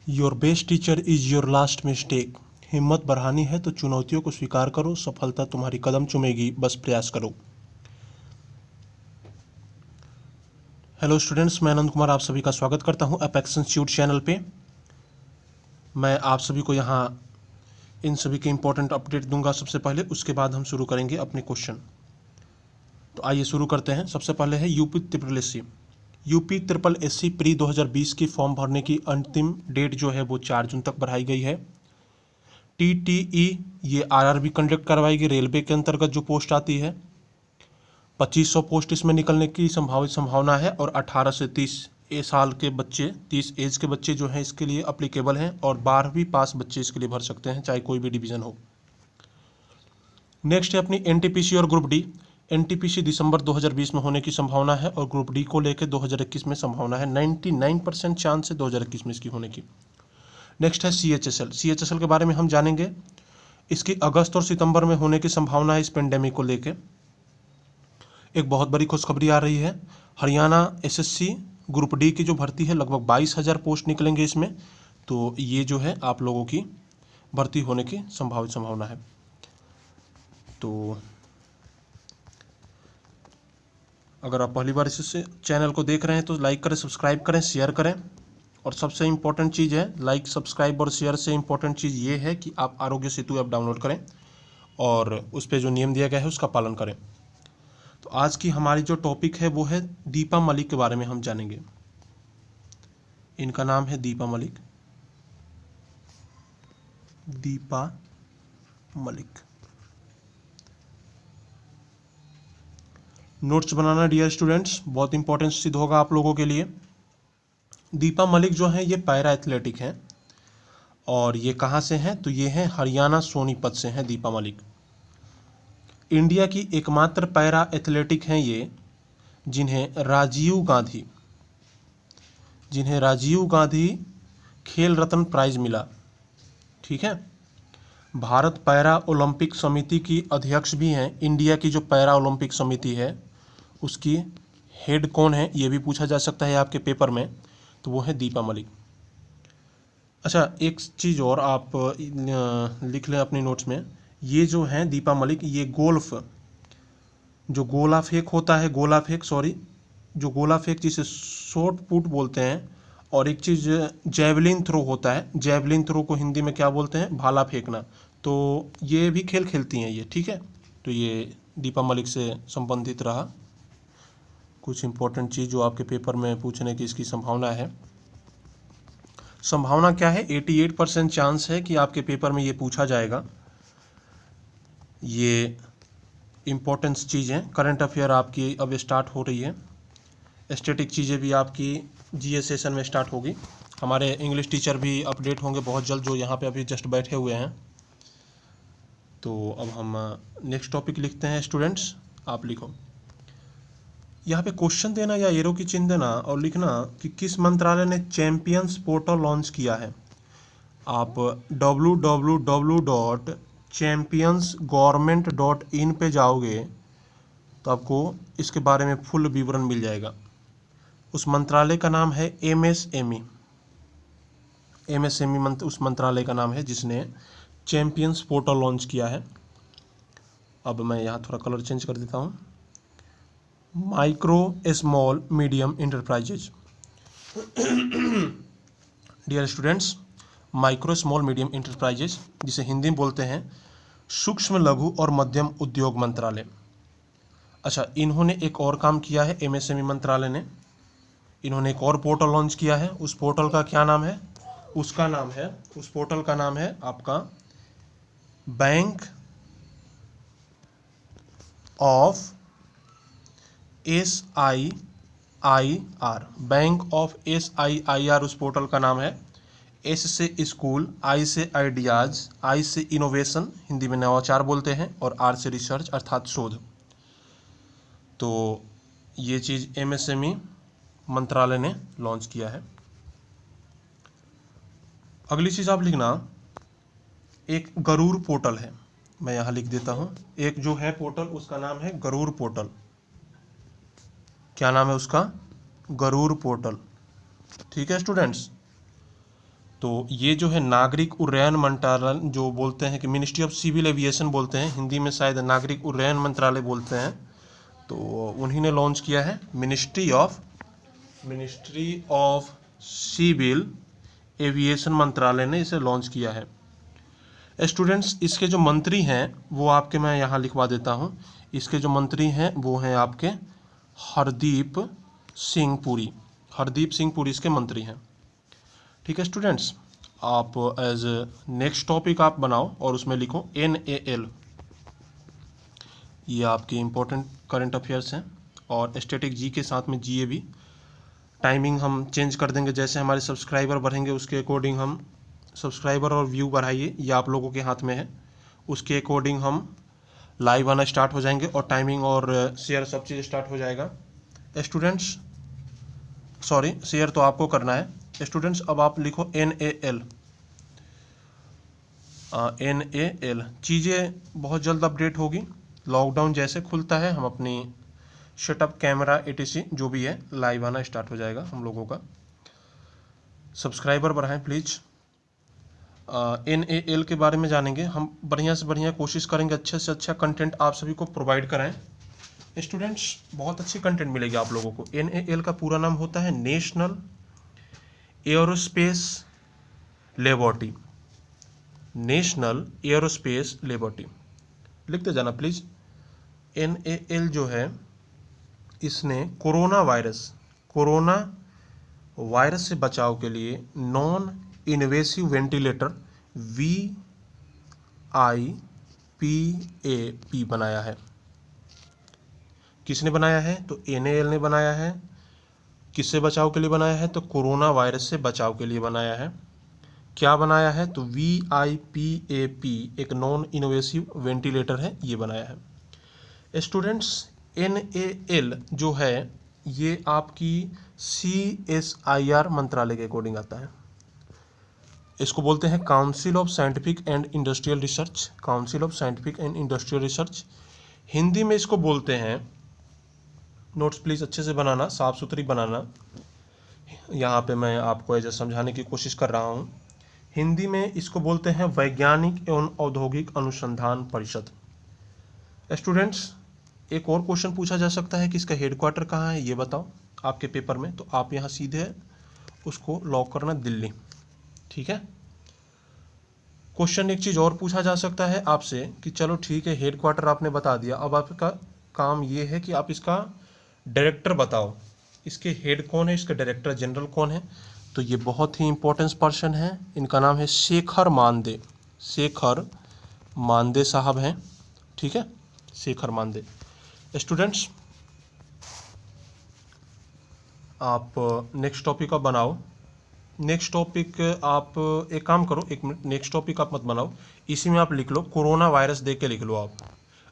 Your best teacher is your last mistake. हिम्मत बढ़ानी है तो चुनौतियों को स्वीकार करो, सफलता तुम्हारी कदम चूमेगी, बस प्रयास करो। हेलो स्टूडेंट्स, मैं आनंद कुमार आप सभी का स्वागत करता हूं अपेक्स इंस्टीट्यूट चैनल पे। मैं आप सभी को यहां इन सभी के इंपॉर्टेंट अपडेट दूंगा सबसे पहले, उसके बाद हम शुरू करेंगे अपने क्वेश्चन। तो आइए शुरू करते हैं। सबसे पहले है UP triple S C pre 2020 की फॉर्म भरने की अंतिम डेट जो है वो 4 जून तक बढ़ाई गई है। TTE ये RRB कंडक्ट करवाएगी, रेलवे के अंतर्गत जो पोस्ट आती है। 2500 पोस्ट इसमें निकलने की संभावना है और 18 से 30 साल के बच्चे, 30 एज के बच्चे जो हैं इसके लिए अप्लीकेबल हैं, और 12वीं पास बच्चे इसके लिए भर सकते हैं, चाहे कोई भी डिवीज़न हो। नेक्स्ट है अपनी NTPC और ग्रुप डी। NTPC दिसंबर 2020 में होने की संभावना है और ग्रुप डी को लेकर 2021 में संभावना है। 99% चांस है 2021 में इसकी होने की। नेक्स्ट है CHSL के बारे में हम जानेंगे। इसकी अगस्त और सितंबर में होने की संभावना है इस पेंडेमिक को लेकर। एक बहुत बड़ी खुशखबरी आ रही है। हरियाणा SSC ग्रुप डी की जो भर्ती है लगभग 22,000 पोस्ट निकलेंगे इसमें। तो ये जो है आप लोगों की भर्ती होने की संभावना है। तो अगर आप पहली बार इस चैनल को देख रहे हैं तो लाइक करें, सब्सक्राइब करें, शेयर करें। और सबसे इम्पोर्टेंट चीज़ है, लाइक सब्सक्राइब और शेयर से इम्पोर्टेंट चीज़ ये है कि आप आरोग्य सेतु ऐप डाउनलोड करें और उस पर जो नियम दिया गया है उसका पालन करें। तो आज की हमारी जो टॉपिक है वो है दीपा मलिक के बारे में हम जानेंगे। इनका नाम है दीपा मलिक। नोट्स बनाना डियर स्टूडेंट्स बहुत इंपॉर्टेंट सिद्ध होगा आप लोगों के लिए। दीपा मलिक जो है ये पैरा एथलेटिक हैं और ये कहाँ से हैं तो ये हैं हरियाणा सोनीपत से हैं दीपा मलिक। इंडिया की एकमात्र पैरा एथलेटिक हैं ये जिन्हें राजीव गांधी खेल रत्न प्राइज मिला। ठीक है। भारत पैरा ओलंपिक समिति की अध्यक्ष भी हैं। इंडिया की जो पैरा ओलंपिक समिति है उसकी हेड कौन है ये भी पूछा जा सकता है आपके पेपर में, तो वो है दीपा मलिक। अच्छा, एक चीज़ और आप लिख लें अपनी नोट्स में। ये जो हैं दीपा मलिक, ये गोल्फ जो गोला फेंक होता है, जो गोला फेंक जिसे शॉट पुट बोलते हैं, और एक चीज़ जैवलिन थ्रो होता है। जैवलिन थ्रो को हिंदी में क्या बोलते हैं? भाला फेंकना। तो ये भी खेल खेलती हैं ये। ठीक है। तो ये दीपा मलिक से संबंधित रहा कुछ इंपॉर्टेंट चीज़ जो आपके पेपर में पूछने की इसकी संभावना है। संभावना क्या है? 88% चांस है कि आपके पेपर में ये पूछा जाएगा। ये इम्पोर्टेंस चीज़ें, करंट अफेयर आपकी अब स्टार्ट हो रही है। स्टैटिक चीज़ें भी आपकी GS सेशन में स्टार्ट होगी। हमारे इंग्लिश टीचर भी अपडेट होंगे बहुत जल्द, जो यहाँ पे अभी जस्ट बैठे हुए हैं। तो अब हम नेक्स्ट टॉपिक लिखते हैं। स्टूडेंट्स आप लिखो, यहाँ पे क्वेश्चन देना या एरो की चिन्ह देना और लिखना कि किस मंत्रालय ने चैंपियंस पोर्टल लॉन्च किया है। आप www.championsgovernment.in पे जाओगे तो आपको इसके बारे में फुल विवरण मिल जाएगा। उस मंत्रालय का नाम है MSME उस मंत्रालय का नाम है जिसने चैंपियंस पोर्टल लॉन्च किया है। अब मैं यहाँ थोड़ा कलर चेंज कर देता हूँ। Micro small medium enterprises. Dear students, micro small medium enterprises जिसे हिंदी में बोलते हैं सूक्ष्म लघु और मध्यम उद्योग मंत्रालय। अच्छा, इन्होंने एक और काम किया है MSME मंत्रालय ने। इन्होंने एक और पोर्टल लॉन्च किया है। उस पोर्टल का क्या नाम है? उस पोर्टल का नाम है आपका बैंक ऑफ SIIR। उस पोर्टल का नाम है। S से स्कूल, I से आइडियाज, I से इनोवेशन, हिंदी में नवाचार बोलते हैं, और R से रिसर्च अर्थात शोध। तो ये चीज़ MSME मंत्रालय ने लॉन्च किया है। अगली चीज़ आप लिखना, एक गरुड़ पोर्टल है। मैं यहाँ लिख देता हूँ। एक जो है पोर्टल उसका नाम है गरुड़ पोर्टल। क्या नाम है उसका? गरुड़ पोर्टल। ठीक है स्टूडेंट्स। तो ये जो है नागरिक उड्डयन मंत्रालय जो बोलते हैं कि मिनिस्ट्री ऑफ सिविल एविएशन बोलते हैं, हिंदी में शायद नागरिक उड्डयन मंत्रालय बोलते हैं, तो उन्हीं ने लॉन्च किया है। मिनिस्ट्री ऑफ सिविल एविएशन मंत्रालय ने इसे लॉन्च किया है। स्टूडेंट्स, इसके जो मंत्री हैं वो आपके मैं यहाँ लिखवा देता हूँ। इसके जो मंत्री हैं वो हैं आपके हरदीप सिंह पुरी। हरदीप सिंह पुरी इसके मंत्री हैं। ठीक है स्टूडेंट्स, आप एज नेक्स्ट टॉपिक आप बनाओ और उसमें लिखो NaL। ये आपके इम्पोर्टेंट करंट अफेयर्स हैं और स्टैटिक जी के साथ में GA भी। टाइमिंग हम चेंज कर देंगे, जैसे हमारे सब्सक्राइबर बढ़ेंगे उसके अकॉर्डिंग हम सब्सक्राइबर और व्यू बढ़ाइए, ये आप लोगों के हाथ में है। उसके अकॉर्डिंग हम लाइव आना स्टार्ट हो जाएंगे और टाइमिंग और शेयर सब चीज़ स्टार्ट हो जाएगा। स्टूडेंट्स, सॉरी, शेयर तो आपको करना है। स्टूडेंट्स, अब आप लिखो NaL। NaL चीज़ें बहुत जल्द अपडेट होगी। लॉकडाउन जैसे खुलता है हम अपनी सेटअप कैमरा etc जो भी है लाइव आना स्टार्ट हो जाएगा हम लोगों का। सब्सक्राइबर बढ़ाएं प्लीज़। NaL के बारे में जानेंगे हम। बढ़िया से बढ़िया कोशिश करेंगे, अच्छे से अच्छा कंटेंट आप सभी को प्रोवाइड कराएं। स्टूडेंट्स, बहुत अच्छी कंटेंट मिलेगी आप लोगों को। NaL का पूरा नाम होता है national aerospace laboratory. National aerospace laboratory लिखते जाना प्लीज़। NaL जो है इसने कोरोना वायरस से बचाव के लिए नॉन इन्वेसिव वेंटिलेटर VIP बनाया है। किसने बनाया है? तो NaL ने बनाया है। किससे बचाव के लिए बनाया है? तो कोरोना वायरस से बचाव के लिए बनाया है। क्या बनाया है? तो VIP एक नॉन इन्वेसिव वेंटिलेटर है, ये बनाया है। स्टूडेंट्स, NaL जो है ये आपकी CSIR मंत्रालय के अकॉर्डिंग आता है। इसको बोलते हैं council of scientific and industrial research. Council of scientific and industrial research Hindi में इसको बोलते हैं। नोट्स प्लीज़ अच्छे से बनाना, साफ सुथरी बनाना। यहाँ पे मैं आपको ऐसे समझाने की कोशिश कर रहा हूँ। हिंदी में इसको बोलते हैं वैज्ञानिक एवं औद्योगिक अनुसंधान परिषद। स्टूडेंट्स, एक और क्वेश्चन पूछा जा सकता है कि इसका हेडक्वार्टर कहाँ है, ये बताओ आपके पेपर में। तो आप यहाँ सीधे उसको लॉक करना दिल्ली। ठीक है। क्वेश्चन एक चीज़ और पूछा जा सकता है आपसे कि चलो ठीक है, हेडक्वार्टर आपने बता दिया, अब आपका काम ये है कि आप इसका डायरेक्टर बताओ। इसके हेड कौन है, इसका डायरेक्टर जनरल कौन है? तो ये बहुत ही इंपॉर्टेंट पर्सन है। इनका नाम है शेखर मांदे। शेखर मांदे साहब हैं। ठीक है, शेखर मांदे। स्टूडेंट्स, आप नेक्स्ट टॉपिक आप बनाओ। नेक्स्ट टॉपिक आप एक काम करो, एक मिनट, नेक्स्ट टॉपिक आप मत बनाओ, इसी में आप लिख लो कोरोना वायरस देख के लिख लो आप।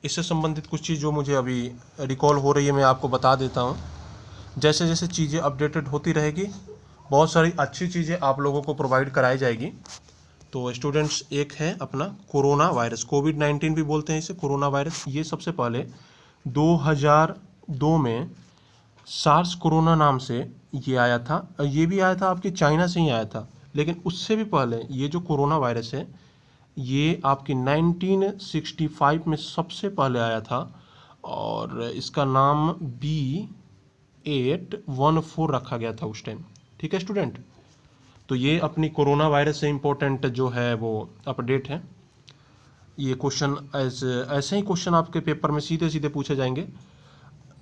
इससे संबंधित कुछ चीज़ जो मुझे अभी रिकॉल हो रही है मैं आपको बता देता हूँ। जैसे जैसे चीज़ें अपडेटेड होती रहेगी बहुत सारी अच्छी चीज़ें आप लोगों को प्रोवाइड कराई जाएगी। तो स्टूडेंट्स, एक है अपना कोरोना वायरस, कोविड-19 भी बोलते हैं इसे, कोरोना वायरस। ये सबसे पहले 2002 में सार्स कोरोना नाम से ये आया था। ये भी आया था आपके चाइना से ही आया था, लेकिन उससे भी पहले ये जो कोरोना वायरस है ये आपकी 1965 में सबसे पहले आया था और इसका नाम B814 रखा गया था उस टाइम। ठीक है स्टूडेंट, तो ये अपनी कोरोना वायरस से इम्पोर्टेंट जो है वो अपडेट है। ये क्वेश्चन ऐसे ही क्वेश्चन आपके पेपर में सीधे सीधे पूछे जाएंगे।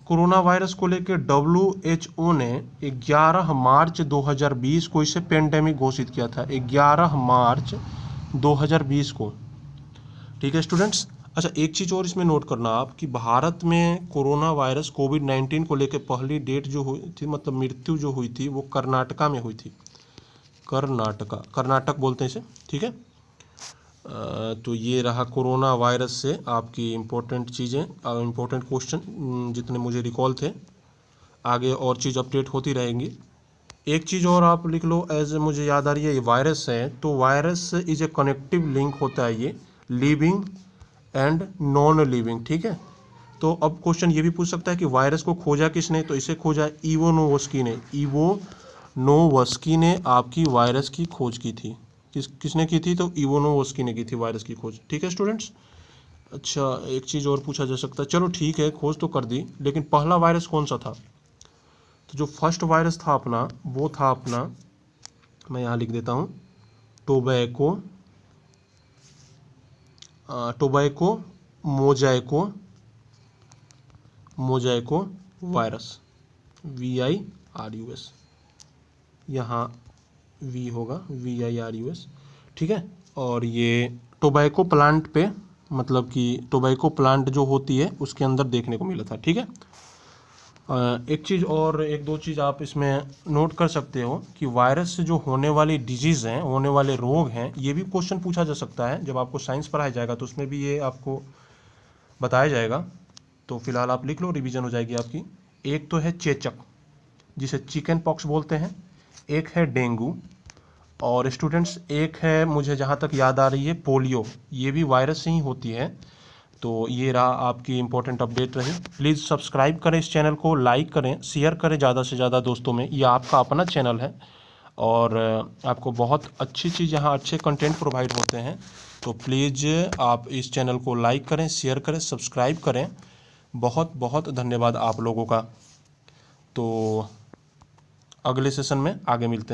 कोरोना वायरस को लेकर WHO ने 11 मार्च 2020 को इसे पेंडेमिक घोषित किया था। 11 मार्च 2020 को। ठीक है स्टूडेंट्स। अच्छा, एक चीज़ और इसमें नोट करना आप कि भारत में कोरोना वायरस कोविड-19 को लेकर पहली डेट जो हुई थी, मतलब मृत्यु जो हुई थी, वो कर्नाटका में हुई थी। कर्नाटक बोलते हैं इसे। ठीक है। तो ये रहा कोरोना वायरस से आपकी इम्पोर्टेंट चीज़ें, इम्पोर्टेंट क्वेश्चन जितने मुझे रिकॉल थे। आगे और चीज़ अपडेट होती रहेंगी। एक चीज़ और आप लिख लो, एज मुझे याद आ रही है, ये वायरस है तो virus is a connective link होता है ये लिविंग एंड नॉन लिविंग। ठीक है। तो अब क्वेश्चन ये भी पूछ सकता है कि वायरस को खोजा किसने, तो इसे खोजा इवो नोवोस्की ने। इवो नोवस्की ने आपकी वायरस की खोज की थी। किसने की थी? तो इवोनोवस्की ने की थी वायरस की खोज। ठीक है स्टूडेंट्स। अच्छा, एक चीज़ और पूछा जा सकता है। चलो ठीक है, खोज तो कर दी, लेकिन पहला वायरस कौन सा था? तो जो फर्स्ट वायरस था अपना, वो था अपना, मैं यहाँ लिख देता हूँ, टोबैको मोजैको वायरस, VIRUS, यहाँ वी होगा, VIRUS। ठीक है। और ये टोबैको प्लांट पे, मतलब कि टोबैको प्लांट जो होती है उसके अंदर देखने को मिला था। ठीक है। एक चीज़ और, एक दो चीज़ आप इसमें नोट कर सकते हो कि वायरस से जो होने वाली डिजीज़ हैं, होने वाले रोग हैं, ये भी क्वेश्चन पूछा जा सकता है। जब आपको साइंस पढ़ाया जाएगा तो उसमें भी ये आपको बताया जाएगा। तो फिलहाल आप लिख लो, रिवीजन हो जाएगी आपकी। एक तो है चेचक, जिसे चिकन पॉक्स बोलते हैं। एक है डेंगू, और स्टूडेंट्स एक है, मुझे जहाँ तक याद आ रही है, पोलियो। ये भी वायरस से ही होती है। तो ये रहा आपकी इम्पोर्टेंट अपडेट रही। प्लीज़ सब्सक्राइब करें इस चैनल को, लाइक करें, शेयर करें ज़्यादा से ज़्यादा दोस्तों में। ये आपका अपना चैनल है और आपको बहुत अच्छी चीज़, यहाँ अच्छे कंटेंट प्रोवाइड होते हैं। तो प्लीज़ आप इस चैनल को लाइक करें, शेयर करें, सब्सक्राइब करें। बहुत बहुत धन्यवाद आप लोगों का। तो अगले सेशन में आगे मिलते हैं।